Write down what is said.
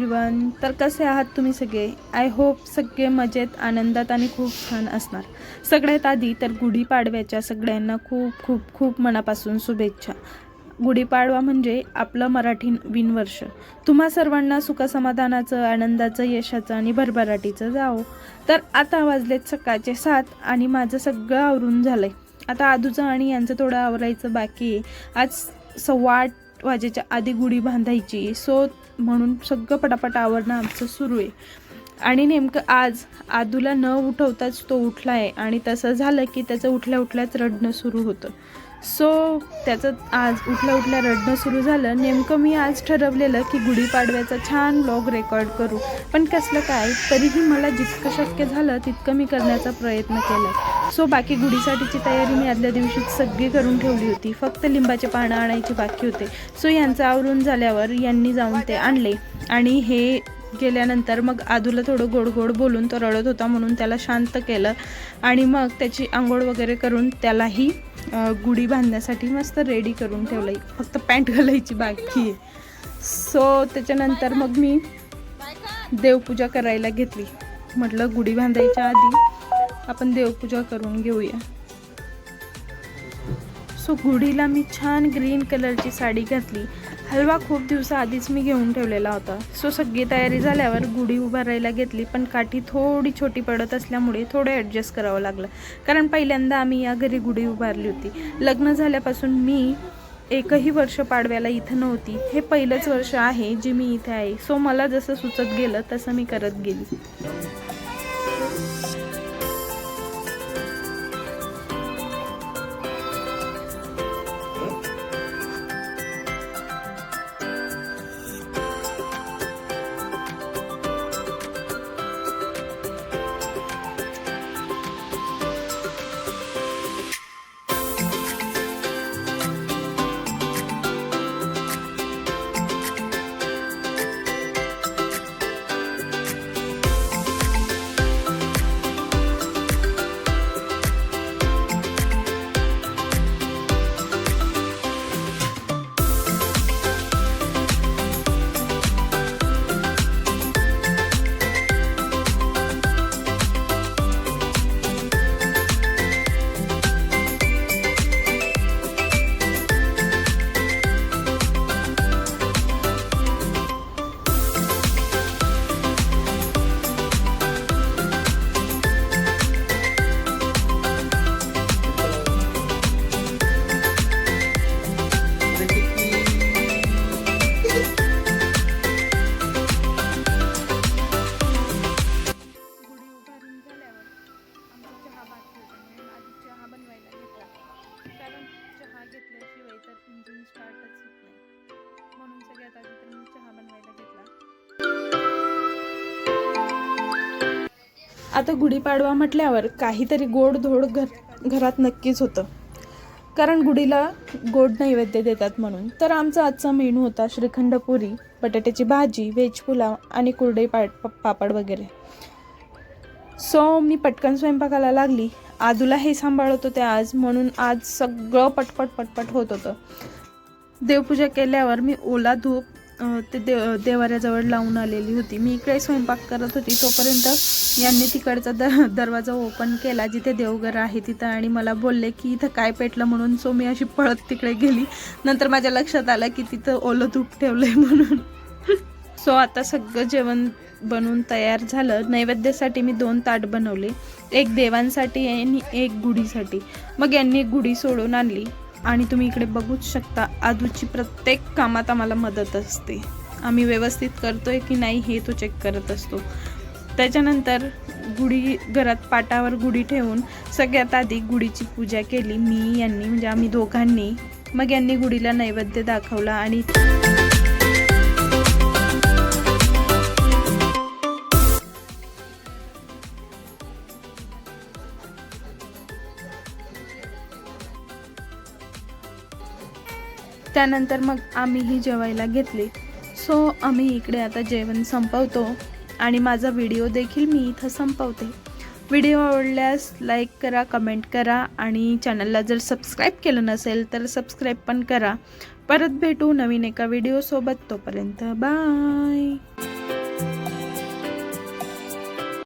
Everyone. तर कसे आहात तुम्ही सगळे? आय होप सगळे मजेत, आनंदात आणि खूप छान असणार. सगळ्यात आधी तर गुढीपाडव्याच्या सगळ्यांना खूप खूप खूप मनापासून शुभेच्छा. गुढीपाडवा म्हणजे आपलं मराठी नवीन वर्ष. तुम्हा सर्वांना सुखसमाधानाचं, आनंदाचं, यशाचं आणि भरभराटीचं जावो. तर आता वाजलेत सकाळचे 7 आणि माझं सगळं आवरून झालंय. आता आदूचं आणि यांचं थोडं आवरायचं बाकी आहे. आज 8:15 वाजेच्या आधी गुढी बांधायची, सो म्हणून सगळं पटापट आवरणं आमचं सुरू आहे. आणि नेमकं आज आदूला न उठवताच तो उठला आहे आणि तसं झालं की त्याचं उठल्या उठल्याच रडणं सुरू होतं. सो त्याचं आज उठल्या उठल्या रडणं सुरू झालं. नेमकं मी आज ठरवलेलं की गुढीपाडव्याचा छान व्लॉग रेकॉर्ड करू, पण कसलं काय, तरीही मला जितकं शक्य झालं तितकं मी करण्याचा प्रयत्न केला. सो बाकी गुढीसाठीची तयारी मी आदल्या दिवशीच सगळी करून ठेवली होती. फक्त लिंबाचे पानं आणायची बाकी होते. सो यांचं आवरून झाल्यावर यांनी जाऊन ते आणले आणि हे गेल्यानंतर मग आदूला थोडं गोड गोड बोलून, तो रडत होता म्हणून त्याला शांत केलं आणि मग त्याची आंघोळ वगैरे करून त्यालाही गुढी बांधण्यासाठी मस्त रेडी करून ठेवलं. फक्त पॅन्ट घालायची बाकी आहे. सो त्याच्यानंतर मग मी देवपूजा करायला घेतली. म्हटलं गुढी बांधायच्या आधी आपण देवपूजा करून घेऊया. सो गुढीला मी छान ग्रीन कलरची साडी घातली. हलवा खूप दिवसाआधीच मी घेऊन ठेवलेला होता. सो सगळी तयारी झाल्यावर गुढी उभारायला घेतली, पण काठी थोडी छोटी पडत असल्यामुळे थोडं ॲडजस्ट करावं लागलं. कारण पहिल्यांदा आम्ही या घरी गुढी उभारली होती. लग्न झाल्यापासून मी एकही वर्ष पाडव्याला इथं नव्हती. हे पहिलंच वर्ष आहे जे मी इथे आहे. सो मला जसं सुचत गेलं तसं मी करत गेली. आता गुढीपाडवा म्हटल्यावर काहीतरी गोडधोड घरात नक्कीच होतं, कारण गुढीला गोड नैवेद्य देतात म्हणून. तर आमचा आजचा मेनू होता श्रीखंड पुरी, बटाट्याची भाजी, व्हेज पुलाव आणि कुरडई पापड वगैरे. सो मी पटकन स्वयंपाकाला लागली. आदूला हे सांभाळत होते आज, म्हणून आज सगळं पटपट होत होतं. देवपूजा केल्यावर मी ओला धूप ते देवाऱ्याजवळ लावून आलेली होती. मी इकडे स्वयंपाक करत होती, तोपर्यंत यांनी तिकडचा दरवाजा ओपन केला जिथे देवघर आहे तिथं, आणि मला बोलले की इथं काय पेटलं म्हणून. सो मी अशी पळत तिकडे गेली. नंतर माझ्या लक्षात आलं की तिथं ओलं धूप ठेवलंय म्हणून. सो आता सगळं जेवण बनवून तयार झालं. नैवेद्यासाठी मी 2 ताट बनवले, एक देवांसाठी आणि एक गुढीसाठी. मग यांनी गुढी सोडून आणली आणि तुम्ही इकडे बघूच शकता, आदूची प्रत्येक कामात आम्हाला मदत असते. आम्ही व्यवस्थित करतोय की नाही हे तो चेक करत असतो. त्याच्यानंतर गुढी घरात पाटावर गुढी ठेवून सगळ्यात आधी गुढीची पूजा केली मी यांनी, म्हणजे आम्ही दोघांनी. मग यांनी गुढीला नैवेद्य दाखवला आणि त्यानंतर मग आम्हीही जेवायला घेतले. सो आम्ही इकडे आता जेवण संपवतो आणि माझा व्हिडिओ देखील मी इथं संपवते. व्हिडिओ आवडल्यास लाईक करा, कमेंट करा आणि चॅनलला जर सबस्क्राईब केलं नसेल तर सबस्क्राईब पण करा. परत भेटू नवीन एका व्हिडिओसोबत. तोपर्यंत बाय.